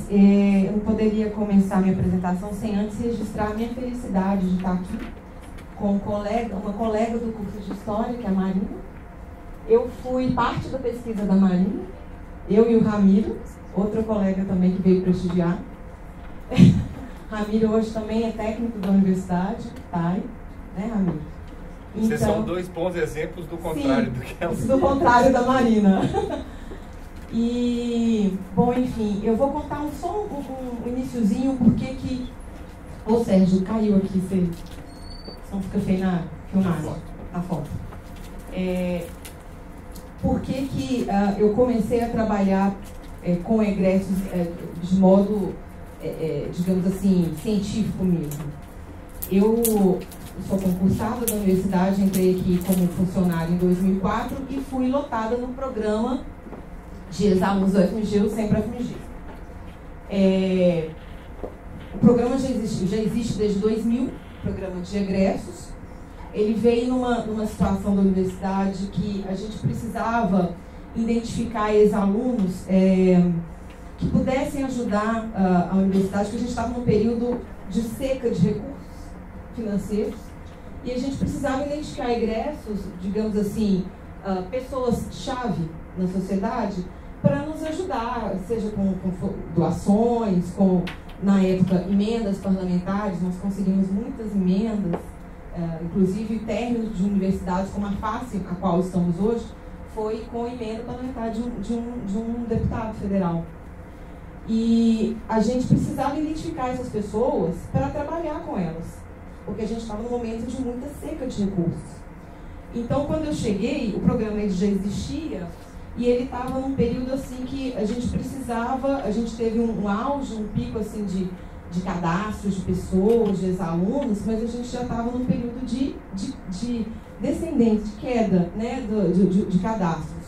eu não poderia começar a minha apresentação sem antes registrar a minha felicidade de estar aqui com uma colega do curso de História, que é a Marina. Eu fui parte da pesquisa da Marina, eu e o Ramiro, outro colega também que veio prestigiar. Ramiro hoje também é técnico da universidade, TAI, né, Ramiro? Então, vocês são dois bons exemplos do contrário, sim, do que ela. Do contrário da Marina. E, bom, enfim, eu vou contar só um iniciozinho, porque que... Ô, Sérgio, caiu aqui, você não fica feio na filmagem, na foto. Por que eu comecei a trabalhar com egressos de modo, digamos assim, científico mesmo? Eu sou concursada da universidade, entrei aqui como funcionária em 2004 e fui lotada no programa de ex-alunos do FMG, o Sempre FMG. O programa já existe desde 2000, programa de egressos. Ele veio numa situação da universidade que a gente precisava identificar ex-alunos que pudessem ajudar a universidade, porque a gente estava num período de seca de recursos financeiros e a gente precisava identificar egressos, digamos assim, pessoas-chave na sociedade para nos ajudar, seja com doações, na época, emendas parlamentares. Nós conseguimos muitas emendas, inclusive términos de universidades como a FACE, a qual estamos hoje, foi com emenda parlamentar de um deputado federal. E a gente precisava identificar essas pessoas para trabalhar com elas, porque a gente estava num momento de muita seca de recursos. Então, quando eu cheguei, o programa ele já existia e ele estava num período assim que a gente precisava, a gente teve um auge, um pico assim de cadastros de pessoas, de ex-alunos, mas a gente já estava num período de descendente, de queda, né, de cadastros.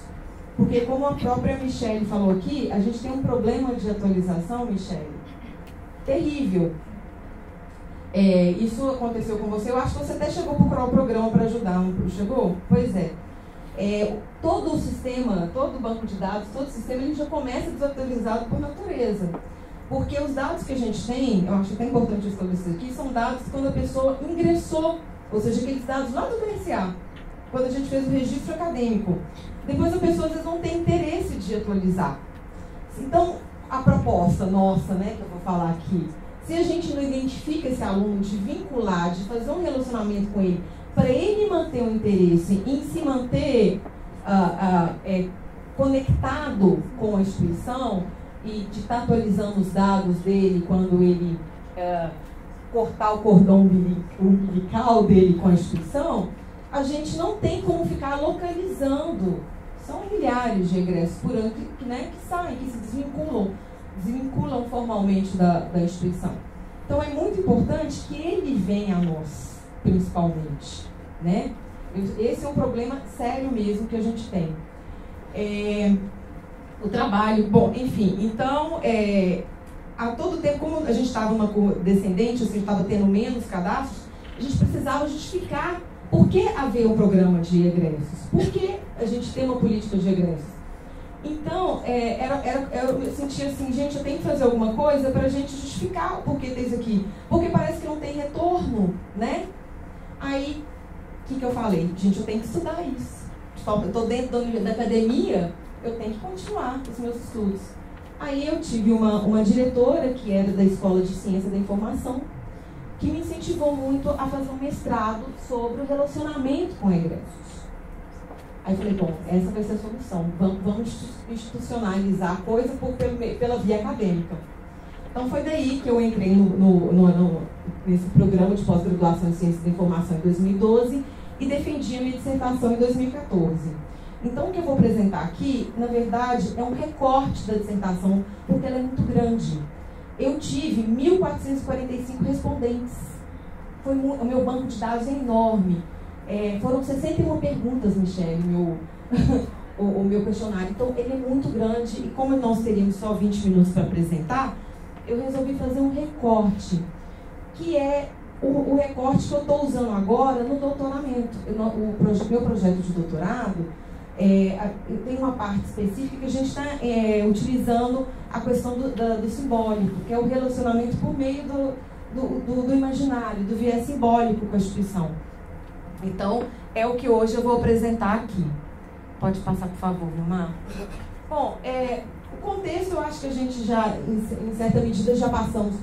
Porque, como a própria Michele falou aqui, a gente tem um problema de atualização, Michele, terrível. Isso aconteceu com você, eu acho que você até chegou a procurar o programa para ajudar, não chegou? Pois é. Todo o sistema, todo o banco de dados, todo o sistema, ele já começa desatualizado por natureza. Porque os dados que a gente tem, eu acho até importante estabelecer aqui, são dados quando a pessoa ingressou, ou seja, aqueles dados lá do TSA, quando a gente fez o registro acadêmico. Depois a pessoa às vezes não tem interesse de atualizar. Então, a proposta nossa, né, que eu vou falar aqui, se a gente não identifica esse aluno, de vincular, de fazer um relacionamento com ele, para ele manter o interesse em se manter conectado com a instituição e de estar atualizando os dados dele quando ele cortar o cordão umbilical dele com a instituição, a gente não tem como ficar localizando. São milhares de egressos por ano que saem, que se desvinculam formalmente da instituição. Então, é muito importante que ele venha a nós, principalmente, né? Esse é um problema sério mesmo que a gente tem. O trabalho, bom, enfim, então, a todo tempo, como a gente estava numa curva descendente, assim, estava tendo menos cadastros, a gente precisava justificar por que haver um programa de egressos, por que a gente tem uma política de egressos. Então, eu sentia assim, gente, eu tenho que fazer alguma coisa para a gente justificar o porquê tem isso aqui. Porque parece que não tem retorno, né? Aí, o que eu falei? Gente, eu tenho que estudar isso. Eu estou dentro da academia, eu tenho que continuar os meus estudos. Aí eu tive uma diretora, que era da Escola de Ciência da Informação, que me incentivou muito a fazer um mestrado sobre o relacionamento com egressos. Aí eu falei, bom, essa vai ser a solução. Vamos institucionalizar a coisa pela via acadêmica. Então foi daí que eu entrei nesse programa de pós-graduação em Ciências da Informação em 2012 e defendi a minha dissertação em 2014. Então o que eu vou apresentar aqui, na verdade, é um recorte da dissertação, porque ela é muito grande. Eu tive 1.445 respondentes. O meu banco de dados é enorme. Foram 61 perguntas, Michele, o meu questionário. Então, ele é muito grande e como nós teríamos só 20 minutos para apresentar, eu resolvi fazer um recorte, que é o recorte que eu estou usando agora no doutoramento. Meu projeto de doutorado tem uma parte específica que a gente está utilizando a questão do simbólico, que é o relacionamento por meio do imaginário, do viés simbólico com a instituição. Então, é o que hoje eu vou apresentar aqui. Pode passar, por favor, Vilmar? Bom, o contexto, eu acho que a gente já, em certa medida, já passamos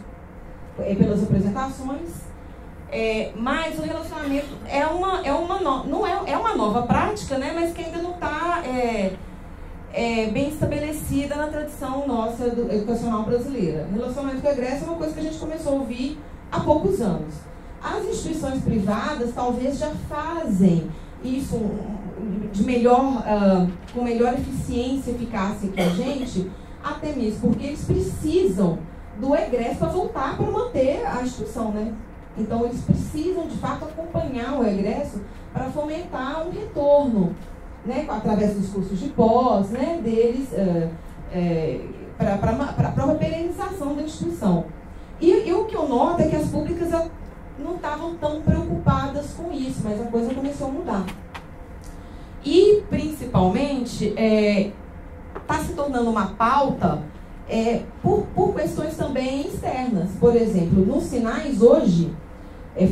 pelas apresentações. Mas o relacionamento não é uma nova prática, né, mas que ainda não está bem estabelecida na tradição nossa educacional brasileira. Relacionamento com o egresso é uma coisa que a gente começou a ouvir há poucos anos. As instituições privadas talvez já fazem isso com melhor eficiência e eficácia que a gente, até mesmo porque eles precisam do egresso para voltar para manter a instituição, né? Então, eles precisam, de fato, acompanhar o egresso para fomentar um retorno, né, através dos cursos de pós, né, deles, para a própria perenização da instituição. E o que eu noto é que as públicas não estavam tão preocupadas com isso, mas a coisa começou a mudar. E, principalmente, está se tornando uma pauta por questões também externas. Por exemplo, nos sinais, hoje,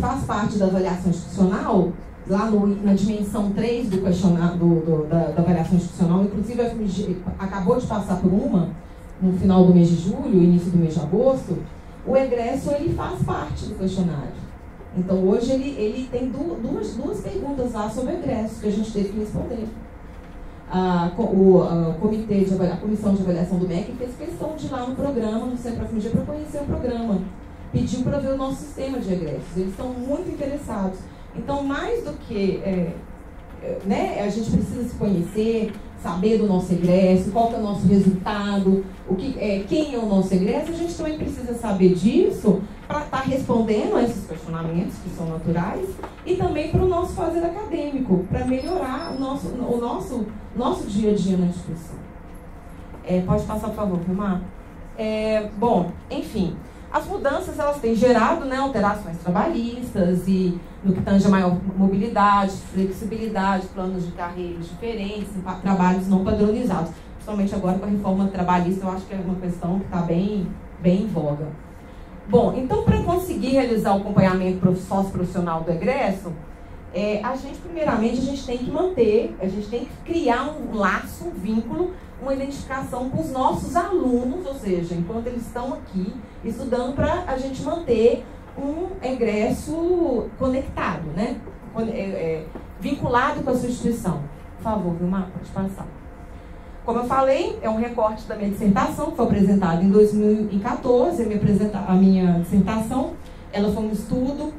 faz parte da avaliação institucional, lá na dimensão 3 do questionário da avaliação institucional, inclusive a FMG acabou de passar por uma, no final do mês de julho, início do mês de agosto, o egresso ele faz parte do questionário. Então hoje ele tem duas perguntas lá sobre o egresso que a gente teve que responder. A comissão de avaliação do MEC fez questão de ir lá no programa, no Centro FMG, para conhecer o programa. Pediu para ver o nosso sistema de egressos. Eles estão muito interessados. Então, mais do que a gente precisa se conhecer, saber do nosso egresso, qual que é o nosso resultado, quem é o nosso egresso, a gente também precisa saber disso para estar respondendo a esses questionamentos que são naturais e também para o nosso fazer acadêmico, para melhorar o nosso dia a dia na instituição. Pode passar, por favor, Vilmar? Bom, enfim, as mudanças elas têm gerado, né, alterações trabalhistas e no que tange a maior mobilidade, flexibilidade, planos de carreiras diferentes, trabalhos não padronizados. Principalmente agora com a reforma trabalhista, eu acho que é uma questão que está bem em voga. Bom, então para conseguir realizar o acompanhamento socioprofissional do egresso, primeiramente a gente tem que manter, a gente tem que criar um laço, um vínculo, uma identificação com os nossos alunos, ou seja, enquanto eles estão aqui estudando, para a gente manter um egresso conectado, né? Vinculado com a sua instituição. Por favor, Vilmar, pode passar. Como eu falei, é um recorte da minha dissertação, que foi apresentada em 2014. A minha dissertação, ela foi um estudo,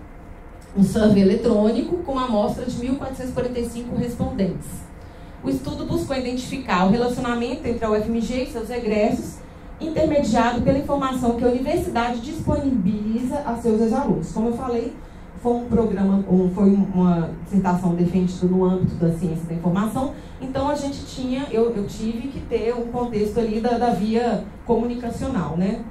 um survey eletrônico, com uma amostra de 1.445 respondentes. O estudo buscou identificar o relacionamento entre a UFMG e seus egressos, intermediado pela informação que a universidade disponibiliza a seus ex-alunos. Como eu falei, foi uma dissertação defendida no âmbito da ciência da informação, então eu tive que ter um contexto ali da via comunicacional, né?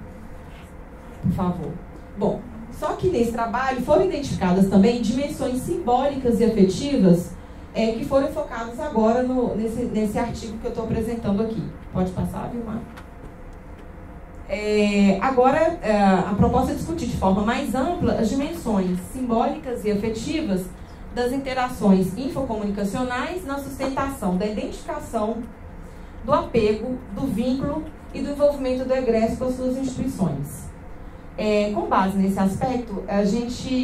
Por favor. Bom, só que nesse trabalho foram identificadas também dimensões simbólicas e afetivas que foram focadas agora nesse artigo que eu estou apresentando aqui. Pode passar, Vilmar? Agora, a proposta é discutir de forma mais ampla as dimensões simbólicas e afetivas das interações infocomunicacionais na sustentação da identificação, do apego, do vínculo e do envolvimento do egresso com as suas instituições. Com base nesse aspecto, a gente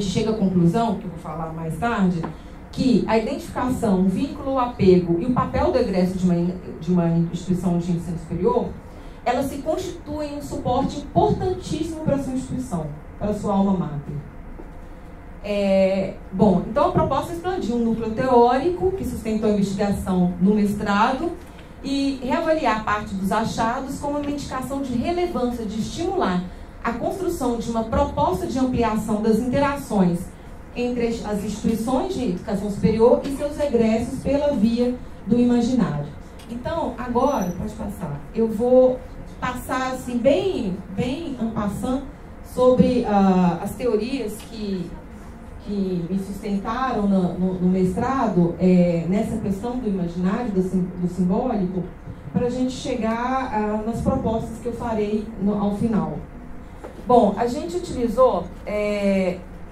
chega à conclusão, que eu vou falar mais tarde, que a identificação, o vínculo, o apego e o papel do egresso de uma instituição de ensino superior, elas se constituem um suporte importantíssimo para a sua instituição, para a sua alma mater. Bom, então a proposta é expandir um núcleo teórico que sustentou a investigação no mestrado e reavaliar parte dos achados como uma indicação de relevância de estimular a construção de uma proposta de ampliação das interações entre as instituições de educação superior e seus egressos pela via do imaginário. Então, agora, pode passar, eu vou passar assim, bem en passant sobre as teorias que que me sustentaram no mestrado, nessa questão do imaginário, do simbólico, para a gente chegar nas propostas que eu farei ao final. Bom, a gente utilizou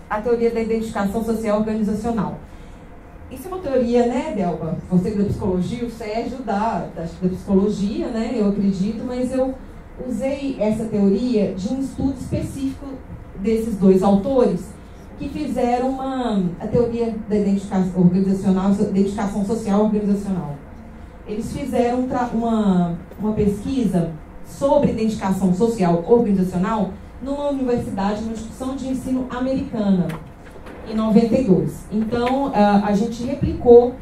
a teoria da identificação social organizacional. Isso é uma teoria, né, Delba? Você da psicologia, o Sérgio da psicologia, né, eu acredito, mas eu usei essa teoria de um estudo específico desses dois autores que fizeram a teoria da identificação organizacional, identificação social organizacional. Eles fizeram uma pesquisa sobre identificação social organizacional numa universidade, numa instituição de ensino americana, em 92. Então, a gente replicou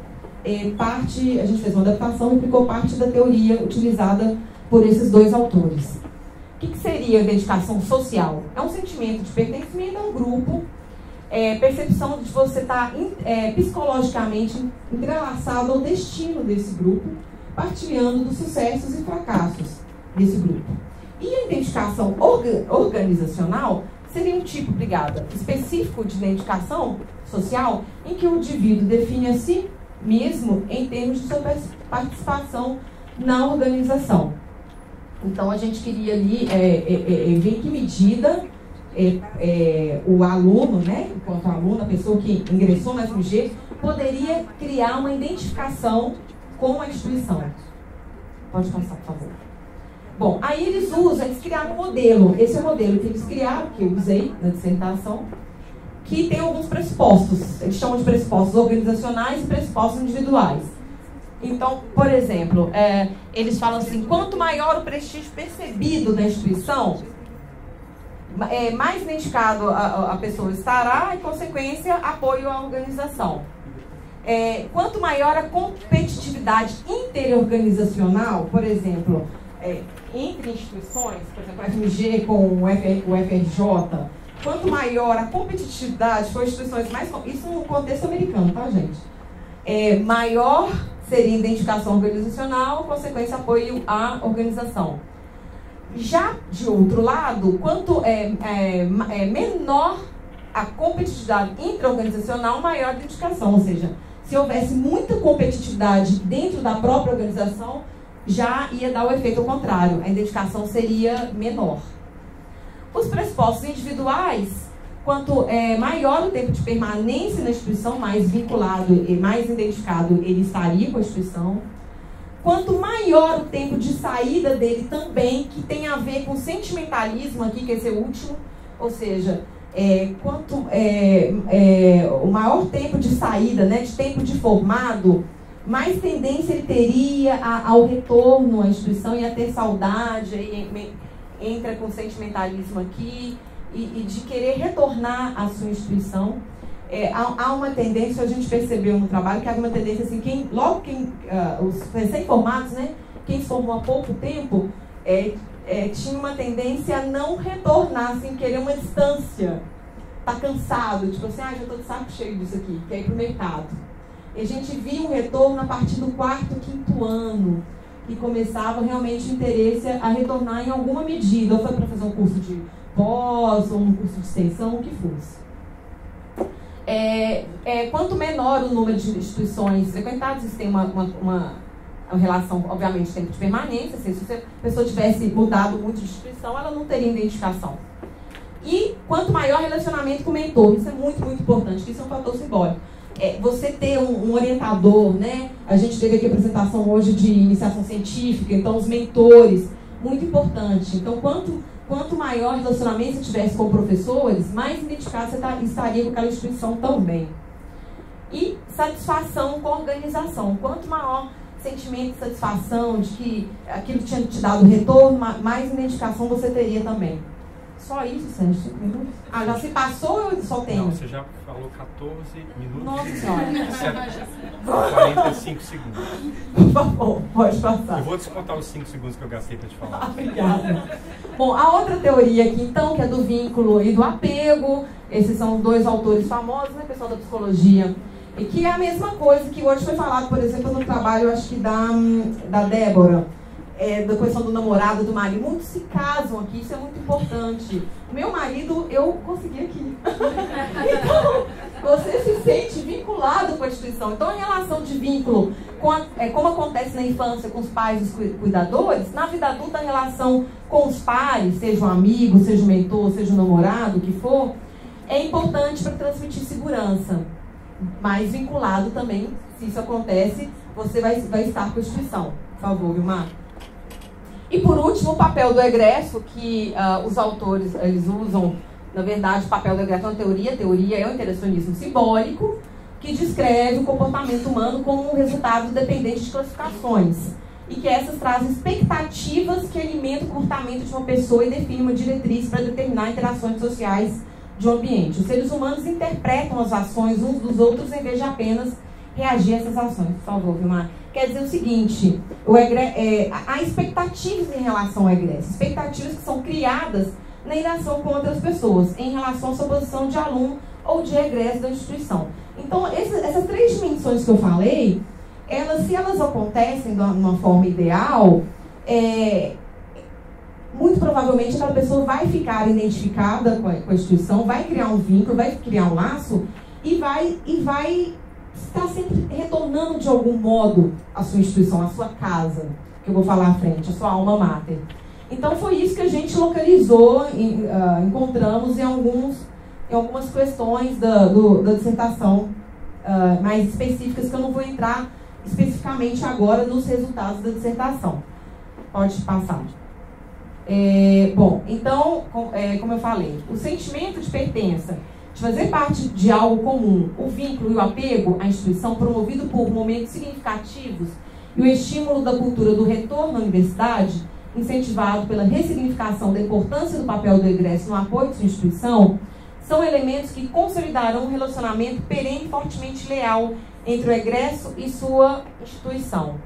a gente fez uma adaptação, replicou parte da teoria utilizada por esses dois autores. O que seria a identificação social? É um sentimento de pertencimento a um grupo, percepção de você estar psicologicamente entrelaçado ao destino desse grupo, partilhando dos sucessos e fracassos desse grupo. E a identificação organizacional seria um tipo, específico de identificação social em que o indivíduo define a si mesmo em termos de sua participação na organização. Então, a gente queria ali ver em que medida o aluno, né, enquanto aluno, a pessoa que ingressou na FMG, poderia criar uma identificação com a instituição. Pode passar, por favor. Bom, aí eles criaram um modelo. Esse é o modelo que eles criaram, que eu usei na dissertação, que tem alguns pressupostos. Eles chamam de pressupostos organizacionais e pressupostos individuais. Então, por exemplo, eles falam assim, quanto maior o prestígio percebido da instituição, mais identificado a pessoa estará e, consequência, apoio à organização. Quanto maior a competitividade interorganizacional, por exemplo, entre instituições, por exemplo, a FMG com o FRJ, quanto maior a competitividade for instituições mais... Isso no contexto americano, tá, gente? Maior seria identificação organizacional, consequência, apoio à organização. Já, de outro lado, quanto menor a competitividade intra-organizacional, maior a identificação. Ou seja, se houvesse muita competitividade dentro da própria organização, já ia dar o efeito ao contrário. A identificação seria menor. Os pressupostos individuais, quanto maior o tempo de permanência na instituição, mais vinculado e mais identificado ele estaria com a instituição. Quanto maior o tempo de saída dele também, que tem a ver com sentimentalismo aqui, que esse é o último, ou seja, o maior tempo de saída, né, de tempo de formado, mais tendência ele teria ao retorno à instituição e a ter saudade, aí entra com sentimentalismo aqui, e de querer retornar à sua instituição. Há uma tendência, a gente percebeu no trabalho, que há uma tendência assim, os recém-formados, né, quem se formou há pouco tempo, tinha uma tendência a não retornar, assim, querer uma distância, tá cansado, tipo assim, já estou de saco cheio disso aqui, quer ir pro mercado. E a gente via um retorno a partir do 4º, 5º ano, que começava realmente o interesse a retornar em alguma medida, ou foi para fazer um curso de pós, ou um curso de extensão, o que fosse. Quanto menor o número de instituições frequentadas, isso tem uma relação, obviamente, tempo de permanência. Se a pessoa tivesse mudado muito de instituição, ela não teria identificação. E quanto maior relacionamento com o mentor, isso é muito, muito importante, que isso é um fator simbólico. Você ter um orientador, né? A gente teve aqui a apresentação hoje de iniciação científica, então os mentores, muito importante. Então, quanto maior relacionamento você tivesse com professores, mais identificado você estaria com aquela instituição também. E satisfação com a organização. Quanto maior sentimento de satisfação, de que aquilo tinha te dado retorno, mais identificação você teria também. Só isso, Sérgio? 5 minutos? Já se passou ou eu só tenho? Não, você já falou 14 minutos. Nossa Senhora. 45 segundos. Por favor, pode passar. Eu vou descontar os 5 segundos que eu gastei para te falar. Obrigada. Bom, a outra teoria aqui, então, que é do vínculo e do apego. Esses são 2 autores famosos, né, pessoal da psicologia. E que é a mesma coisa que hoje foi falado, por exemplo, no trabalho, acho que da Débora. da questão do namorado, do marido. Muitos se casam aqui, isso é muito importante. Meu marido, eu consegui aqui. Então, você se sente vinculado com a instituição. Então, em relação de vínculo, como acontece na infância com os pais e os cuidadores, na vida adulta, a relação com os pais, seja um amigo, seja um mentor, seja um namorado, o que for, é importante para transmitir segurança. Mas vinculado também, se isso acontece, você vai estar com a instituição. Por favor, Vilmar. E por último, o papel do egresso, que os autores eles usam, na verdade, o papel do egresso é uma teoria. A teoria é o interacionismo simbólico, que descreve o comportamento humano como um resultado dependente de classificações. E que essas trazem expectativas que alimentam o comportamento de uma pessoa e definem uma diretriz para determinar interações sociais de um ambiente. Os seres humanos interpretam as ações uns dos outros em vez de apenas reagir a essas ações. Por favor, Vilmar. Quer dizer o seguinte, há expectativas em relação ao egresso, expectativas que são criadas na interação com outras pessoas, em relação à sua posição de aluno ou de egresso da instituição. Então, essas três dimensões que eu falei, se elas acontecem de uma forma ideal, muito provavelmente aquela pessoa vai ficar identificada com a instituição, vai criar um vínculo, vai criar um laço e vai estar sempre retornando de algum modo à sua instituição, à sua casa, que eu vou falar à frente, a sua alma mater. Então foi isso que a gente localizou, encontramos em algumas questões da dissertação mais específicas, que eu não vou entrar especificamente agora nos resultados da dissertação. Pode passar. Bom, então, como eu falei, o sentimento de pertença, de fazer parte de algo comum, o vínculo e o apego à instituição promovido por momentos significativos e o estímulo da cultura do retorno à universidade, incentivado pela ressignificação da importância do papel do egresso no apoio de sua instituição, são elementos que consolidarão um relacionamento perene e fortemente leal entre o egresso e sua instituição.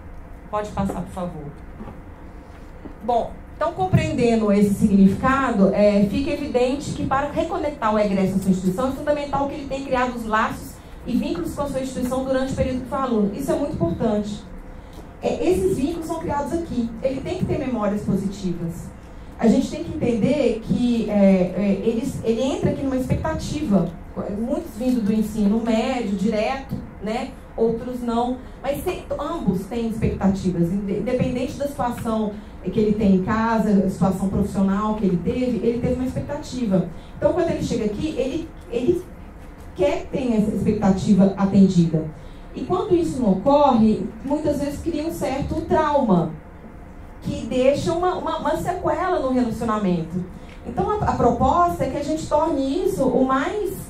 Pode passar, por favor. Bom, então, compreendendo esse significado, fica evidente que para reconectar o egresso à sua instituição é fundamental que ele tenha criado os laços e vínculos com a sua instituição durante o período que foi aluno. Isso é muito importante. Esses vínculos são criados aqui. Ele tem que ter memórias positivas. A gente tem que entender que ele entra aqui numa expectativa, muitos vindo do ensino médio, direto, né? Outros não, mas ambos têm expectativas, independente da situação que ele tem em casa, a situação profissional que ele teve uma expectativa. Então, quando ele chega aqui, ele quer ter essa expectativa atendida. E quando isso não ocorre, muitas vezes cria um certo trauma, que deixa uma sequela no relacionamento. Então, a proposta é que a gente torne isso o mais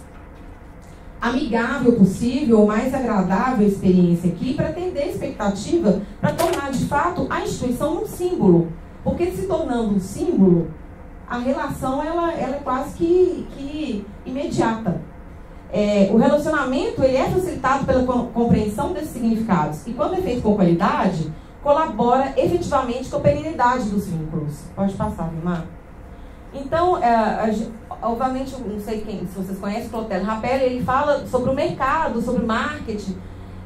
amigável possível, o mais agradável a experiência aqui, para atender a expectativa, para tornar de fato a instituição um símbolo. Porque se tornando um símbolo, a relação ela é quase que imediata. O relacionamento ele é facilitado pela compreensão desses significados e, quando é feito com qualidade, colabora efetivamente com a perenidade dos vínculos. Pode passar, Vilmar. Então, obviamente, não sei se vocês conhecem, Clotelio Rapelli, ele fala sobre o mercado, sobre marketing,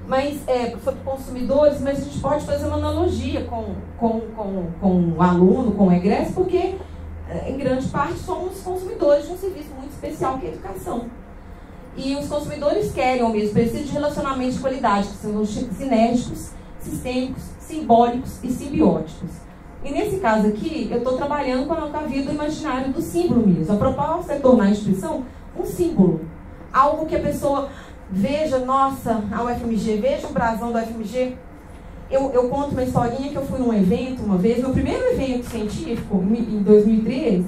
mas sobre consumidores, mas a gente pode fazer uma analogia com o aluno, com o egresso, porque, em grande parte, somos consumidores de um serviço muito especial que é a educação. E os consumidores querem, ou mesmo precisam de relacionamentos de qualidade, que são sinérgicos, sistêmicos, simbólicos e simbióticos. E nesse caso aqui, eu estou trabalhando com a via do imaginário do símbolo mesmo. A proposta é tornar a instituição um símbolo. Algo que a pessoa veja, nossa, a UFMG, veja o brasão da UFMG. Eu conto uma historinha que eu fui num evento uma vez, meu primeiro evento científico, em 2013,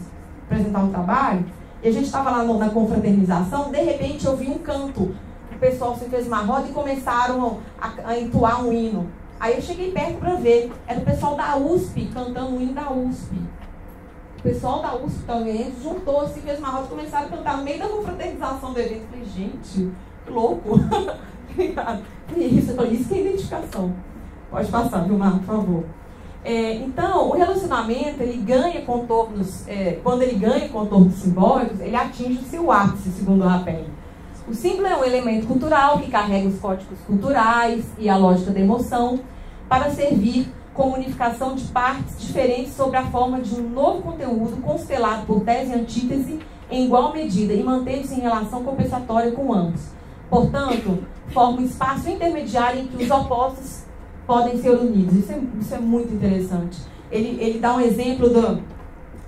apresentar um trabalho, e a gente estava lá na confraternização, de repente eu vi um canto. O pessoal se fez uma roda e começaram a entoar um hino. Aí eu cheguei perto para ver, era o pessoal da USP cantando o hino da USP. O pessoal da USP também juntou-se, fez uma roda e começaram a cantar no meio da confraternização do evento. Eu falei, gente, que louco. Isso que é identificação. Pode passar, Vilmar, por favor. Então, o relacionamento, ele ganha contornos, quando ele ganha contornos simbólicos, ele atinge o seu ápice, segundo o Rapelli. O símbolo é um elemento cultural que carrega os códigos culturais e a lógica da emoção para servir como unificação de partes diferentes sobre a forma de um novo conteúdo constelado por tese e antítese em igual medida e mantendo-se em relação compensatória com ambos. Portanto, forma um espaço intermediário em que os opostos podem ser unidos. Isso é muito interessante. Ele dá um exemplo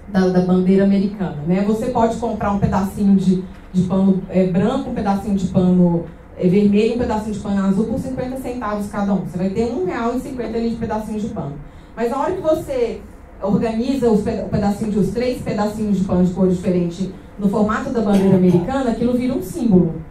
da bandeira americana, né? Você pode comprar um pedacinho de pano branco, um pedacinho de pano vermelho, um pedacinho de pano azul por 50 centavos cada um. Você vai ter R$1,50 ali de pedacinho de pano. Mas na hora que você organiza os 3 pedacinhos de pano de cor diferente no formato da bandeira americana, aquilo vira um símbolo.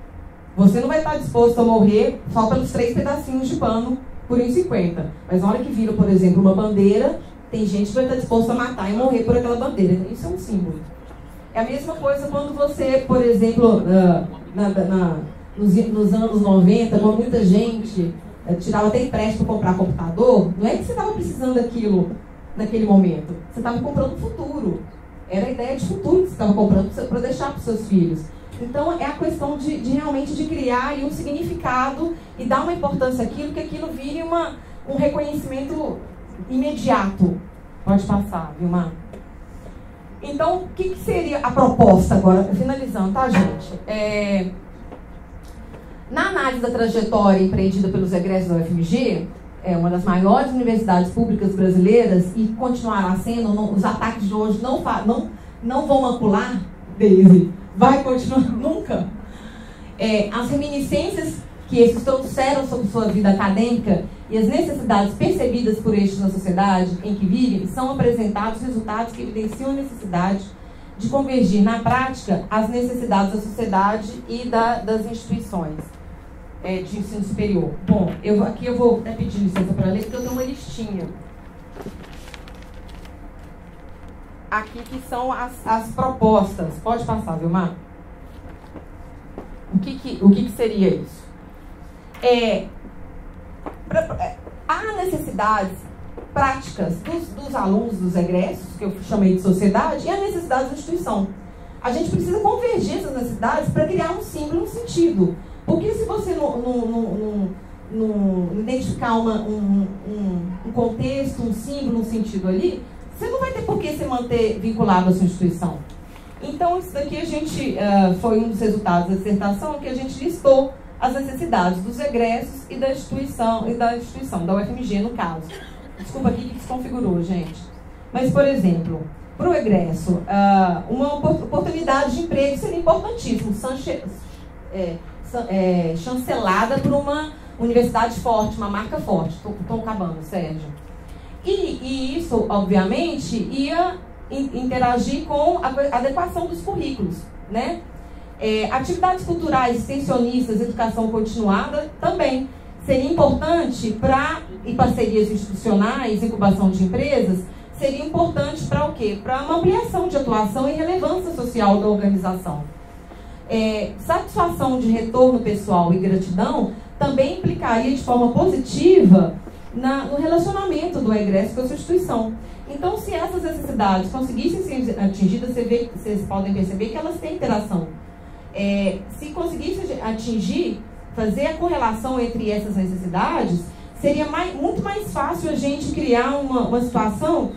Você não vai estar disposto a morrer só pelos 3 pedacinhos de pano por R$1,50. Mas na hora que vira, por exemplo, uma bandeira, tem gente que vai estar disposto a matar e morrer por aquela bandeira. Então, isso é um símbolo. É a mesma coisa quando você, por exemplo, nos anos 90, quando muita gente tirava até empréstimo para comprar computador, não é que você estava precisando daquilo naquele momento. Você estava comprando o futuro. Era a ideia de futuro que você estava comprando para deixar para os seus filhos. Então, é a questão de realmente de criar aí um significado e dar uma importância àquilo, que aquilo vire um reconhecimento imediato. Pode passar, Vilmar. Então, o que seria a proposta agora? Finalizando, tá, gente? Na análise da trajetória empreendida pelos egressos da UFMG, uma das maiores universidades públicas brasileiras, e continuará sendo, os ataques de hoje não vão macular, Daisy, vai continuar nunca. As reminiscências que esses trouxeram sobre sua vida acadêmica e as necessidades percebidas por estes na sociedade em que vivem, são apresentados resultados que evidenciam a necessidade de convergir na prática as necessidades da sociedade e das instituições de ensino superior. Bom, aqui eu vou pedir licença para ler, porque eu tenho uma listinha. Aqui que são as propostas. Pode passar, Vilmar? O que seria isso? Há necessidades práticas dos alunos, dos egressos, que eu chamei de sociedade, e a necessidade da instituição. A gente precisa convergir essas necessidades para criar um símbolo, um sentido. Porque se você não identificar um contexto, um símbolo, um sentido ali, você não vai ter por que se manter vinculado à sua instituição. Então, isso daqui foi um dos resultados da dissertação, que a gente listou as necessidades dos egressos e da instituição, da UFMG, no caso. Desculpa aqui que desconfigurou, gente. Mas, por exemplo, para o egresso, uma oportunidade de emprego seria importantíssimo, chancelada por uma universidade forte, uma marca forte. Estou acabando, Sérgio. E isso, obviamente, ia interagir com a adequação dos currículos, né? Atividades culturais, extensionistas, educação continuada também seria importante e parcerias institucionais, incubação de empresas, seria importante para o quê? Para uma ampliação de atuação e relevância social da organização. Satisfação de retorno pessoal e gratidão também implicaria de forma positiva no relacionamento do egresso com a sua instituição. Então, se essas necessidades conseguissem ser atingidas, vocês podem perceber que elas têm interação. Se conseguissem atingir, fazer a correlação entre essas necessidades, seria muito mais fácil a gente criar uma situação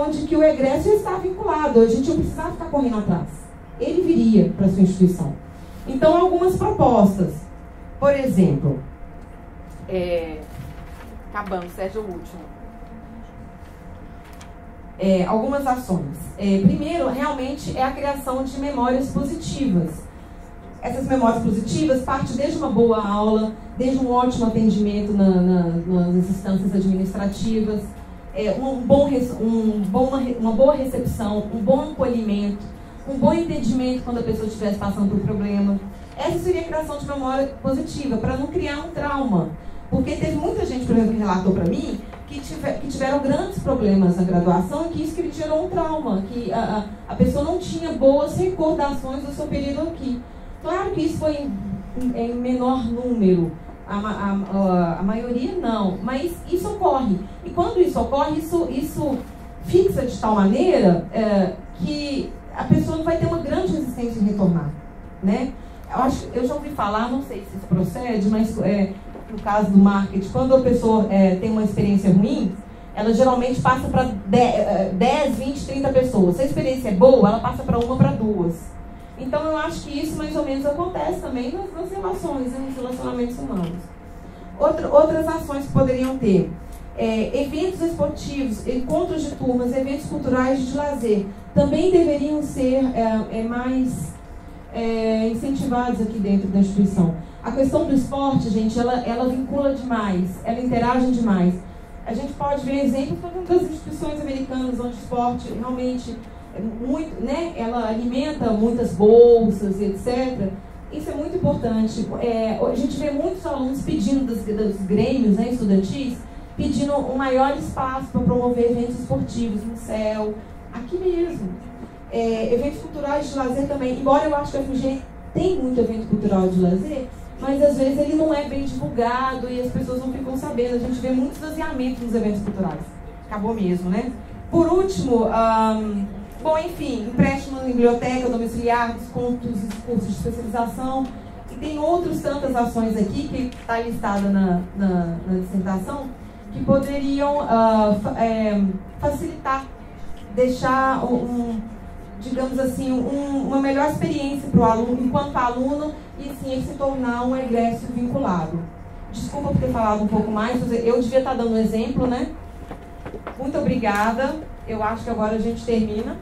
onde que o egresso já está vinculado, a gente não precisava ficar correndo atrás. Ele viria para a sua instituição. Então, algumas propostas. Por exemplo, acabando, Sérgio, o último. Algumas ações. Primeiro, realmente, é a criação de memórias positivas. Essas memórias positivas partem desde uma boa aula, desde um ótimo atendimento nas instâncias administrativas, uma boa recepção, um bom acolhimento, um bom entendimento quando a pessoa estivesse passando por problema. Essa seria a criação de memória positiva, para não criar um trauma. Porque teve muita gente, por exemplo, que relatou para mim que tiveram grandes problemas na graduação e que isso gerou um trauma, que a pessoa não tinha boas recordações do seu período aqui. Claro que isso foi em menor número, a maioria não, mas isso ocorre. E quando isso ocorre, isso fixa de tal maneira que a pessoa não vai ter uma grande resistência em retornar, né? Eu já ouvi falar, não sei se isso procede, mas no caso do marketing, quando a pessoa tem uma experiência ruim, ela geralmente passa para 10, 20, 30 pessoas. Se a experiência é boa, ela passa para uma, para duas. Então, eu acho que isso mais ou menos acontece também nas relações, nos relacionamentos humanos. Outras ações que poderiam ter. Eventos esportivos, encontros de turmas, eventos culturais de lazer, também deveriam ser mais incentivados aqui dentro da instituição. A questão do esporte, gente, ela vincula demais, ela interage demais. A gente pode ver exemplos das instituições americanas, onde o esporte realmente muito, né, ela alimenta muitas bolsas, etc. Isso é muito importante. A gente vê muitos alunos pedindo dos grêmios, né, estudantis, pedindo um maior espaço para promover eventos esportivos no céu, aqui mesmo. Eventos culturais de lazer também, embora eu acho que a FUG tem muito evento cultural de lazer, mas às vezes ele não é bem divulgado e as pessoas não ficam sabendo. A gente vê muito esvaziamento nos eventos culturais. Acabou mesmo, né? Por último, bom, enfim, empréstimo na biblioteca domiciliar, descontos e cursos de especialização. E tem outras tantas ações aqui que está listada na dissertação, que poderiam facilitar, deixar digamos assim, uma melhor experiência para o aluno, enquanto aluno, e sim ele se tornar um egresso vinculado. Desculpa por ter falado um pouco mais, eu devia estar dando um exemplo, né? Muito obrigada. Eu acho que agora a gente termina.